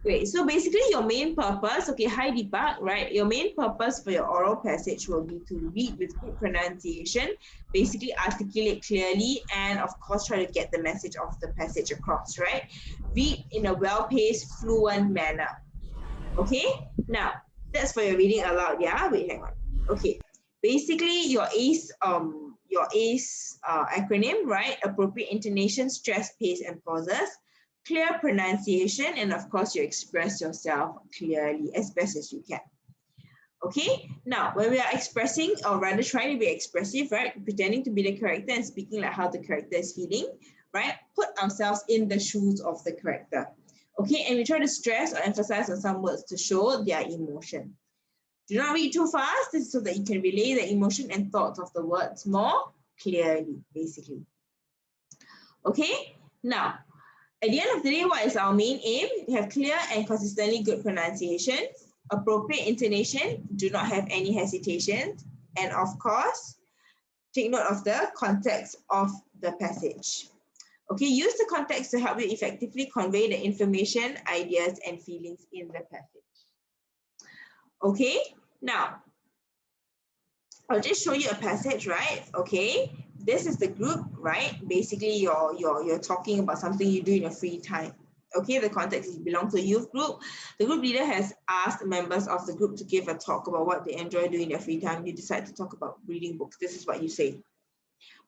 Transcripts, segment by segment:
Great. So basically your main purpose, okay, hi Deepak, right? Your main purpose for your oral passage will be to read with good pronunciation, basically articulate clearly, and of course try to get the message of the passage across, right? Read in a well-paced, fluent manner. Okay? Now, that's for your reading aloud, yeah? Wait, hang on. Okay. Basically, your ACE acronym, right? Appropriate intonation, stress, pace, and pauses, clear pronunciation, and of course, you express yourself clearly as best as you can. Okay, now when we are expressing, or rather trying to be expressive, right? Pretending to be the character and speaking like how the character is feeling, right? Put ourselves in the shoes of the character. Okay, and we try to stress or emphasize on some words to show their emotion. Do not read too fast. This is so that you can relay the emotion and thoughts of the words more clearly, basically. Okay, now at the end of the day, what is our main aim? Have clear and consistently good pronunciation, appropriate intonation, do not have any hesitation, and of course, take note of the context of the passage. Okay, use the context to help you effectively convey the information, ideas, and feelings in the passage. Okay, now I'll just show you a passage, right? Okay, this is the group, right? Basically, you're talking about something you do in your free time. Okay, the context is you belong to a youth group. The group leader has asked members of the group to give a talk about what they enjoy doing in their free time. You decide to talk about reading books. This is what you say.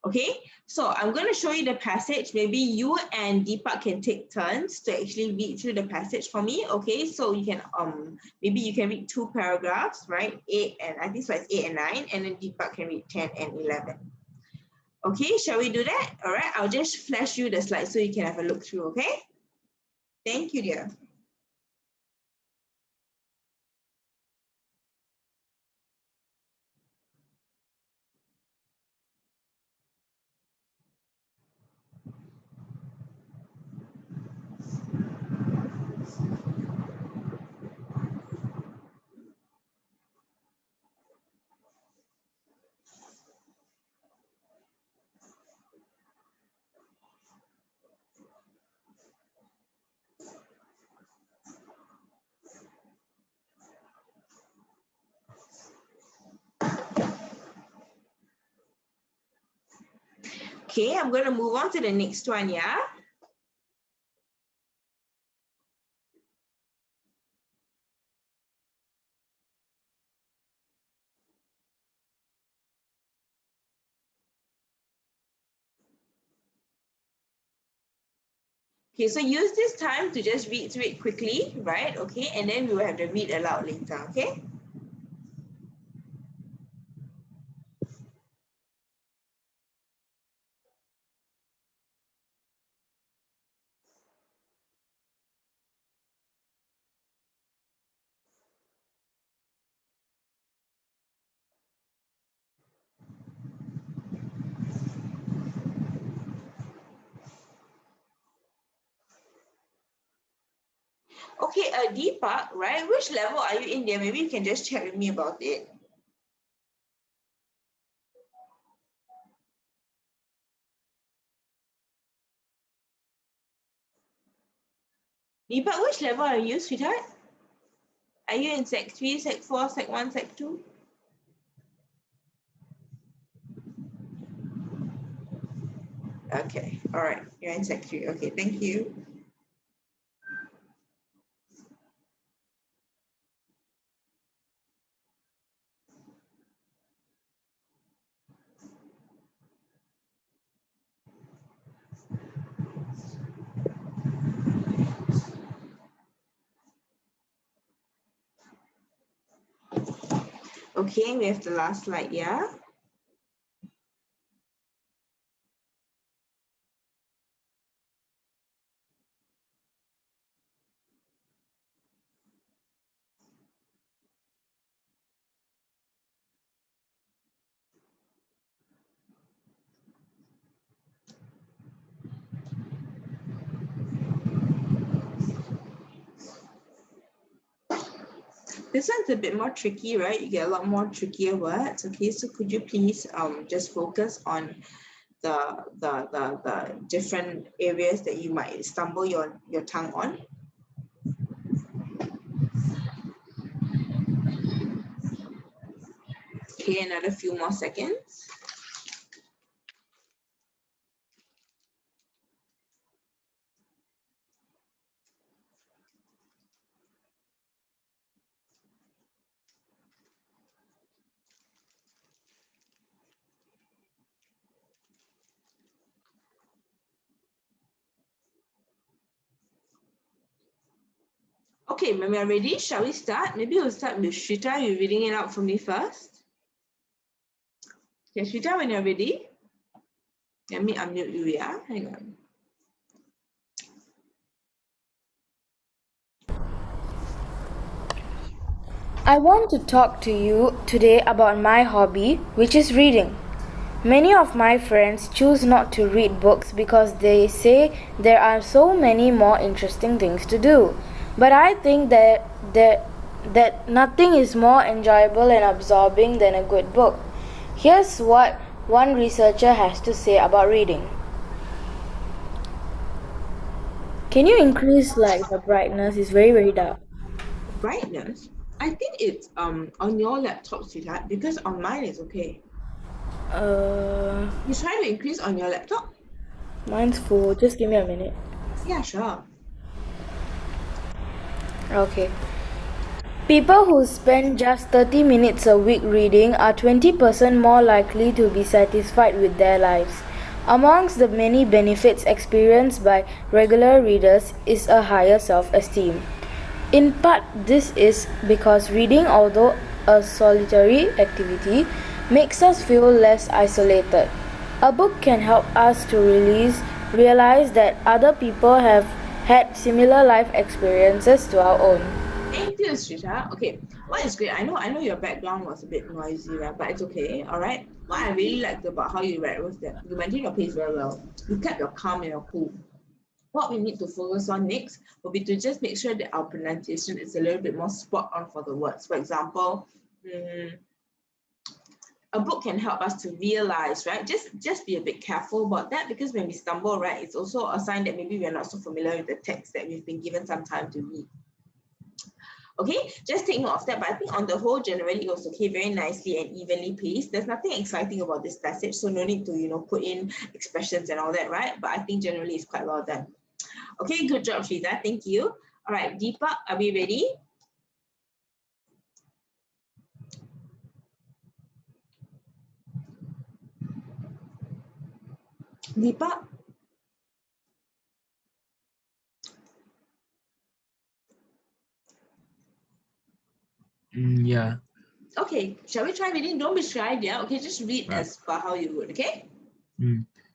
Okay, so I'm going to show you the passage. Maybe you and Deepak can take turns to actually read through the passage for me. Okay, so you can maybe you can read 2 paragraphs, right? 8 and I think so it's 8 and 9, and then Deepak can read 10 and 11. Okay, shall we do that? All right, I'll just flash you the slides so you can have a look through. Okay, thank you, dear. Okay, I'm going to move on to the next one, yeah? Okay, so use this time to just read through it quickly, right? Okay, and then we will have to read aloud later, okay? Okay, Deepak, right? Which level are you in there? Maybe you can just chat with me about it. Deepak, which level are you, sweetheart? Are you in Sec 3, Sec 4, Sec 1, Sec 2? Okay, all right. You're in Sec 3. Okay, thank you. Okay, we have the last slide, yeah? This one's a bit more tricky, right? You get a lot more trickier words. Okay, so could you please just focus on the different areas that you might stumble your tongue on? Okay, another few more seconds. Okay, when we are ready, shall we start? Maybe we'll start with Shrita. You're reading it out for me first. Okay, Shrita, when you're ready. Let me unmute you, yeah? Hang on. I want to talk to you today about my hobby, which is reading. Many of my friends choose not to read books because they say there are so many more interesting things to do. But I think that nothing is more enjoyable and absorbing than a good book. Here's what one researcher has to say about reading. Can you increase like the brightness? It's very dark. Brightness. I think it's on your laptop, sweetheart, because on mine it's okay. Uh, You try to increase on your laptop? Mine's full. Just give me a minute. Yeah, sure. Okay. People who spend just 30 minutes a week reading are 20% more likely to be satisfied with their lives. Amongst the many benefits experienced by regular readers is a higher self esteem. In part, this is because reading, although a solitary activity, makes us feel less isolated. A book can help us to realize that other people have had similar life experiences to our own. Thank you, Shrita. Okay, what is great? I know your background was a bit noisy, right? But it's okay. All right. What I really liked about how you read was that you maintained your pace very well. You kept your calm and your cool. What we need to focus on next will be to just make sure that our pronunciation is a little bit more spot on for the words. For example, a book can help us to realize, right? Just be a bit careful about that, because when we stumble, right, it's also a sign that maybe we're not so familiar with the text that we've been given some time to read. Okay, just take note of that. But I think on the whole, generally it was okay, very nicely and evenly paced. There's nothing exciting about this passage, so no need to, put in expressions and all that, right? But I think generally it's quite well done. Okay, good job, Shrita. Thank you. All right, Deepak, are we ready? Deepak? Yeah. Okay, shall we try reading? Don't be shy, yeah? Okay, just read Right. as per how you would, okay?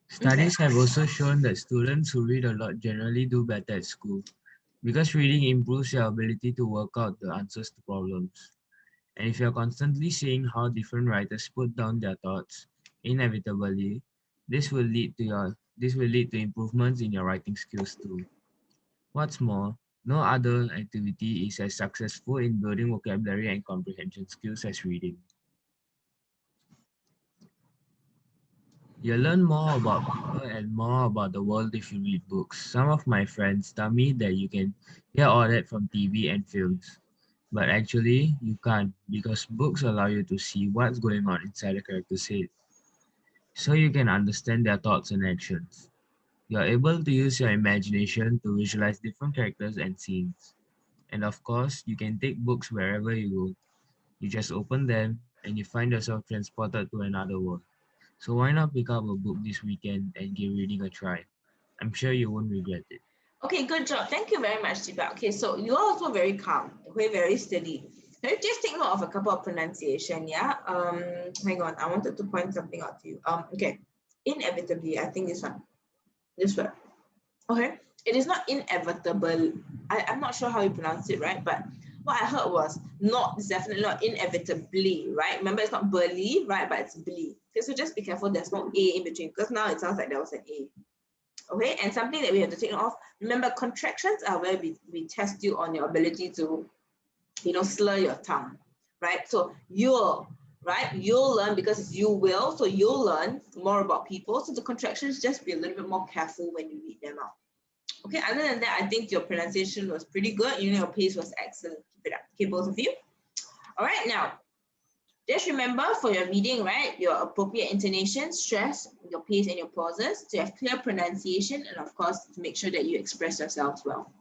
Studies have also shown that students who read a lot generally do better at school because reading improves your ability to work out the answers to problems. And if you're constantly seeing how different writers put down their thoughts, inevitably, this will lead to improvements in your writing skills too. What's more, no other activity is as successful in building vocabulary and comprehension skills as reading. You'll learn more about people and more about the world if you read books. Some of my friends tell me that you can hear all that from TV and films, but actually you can't because books allow you to see what's going on inside a character's head, so you can understand their thoughts and actions. You're able to use your imagination to visualize different characters and scenes. And of course, you can take books wherever you go. You just open them and you find yourself transported to another world. So why not pick up a book this weekend and give reading a try? I'm sure you won't regret it. Okay, good job. Thank you very much, Deepak. Okay, so you're also very calm, okay, very steady. Let me just take note of a couple of pronunciation, yeah? Hang on, I wanted to point something out to you. Okay, inevitably, I think this word. Okay, it is not inevitable. I'm not sure how you pronounce it, right? But what I heard was not, it's definitely not inevitably, right? Remember, it's not burly, right? But it's bly. Okay, so just be careful there's no A in between, because now it sounds like there was an A. Okay, and something that we have to take note of, remember, contractions are where we test you on your ability to, slur your tongue, right? So you'll, right? You'll learn because you will, so you'll learn more about people. So the contractions, just be a little bit more careful when you read them out. Okay, other than that, I think your pronunciation was pretty good. Your pace was excellent. Keep it up. Okay, both of you. All right, now, Just remember for your reading, right, your appropriate intonation, stress, your pace and your pauses, to have clear pronunciation, and of course, to make sure that you express yourselves well.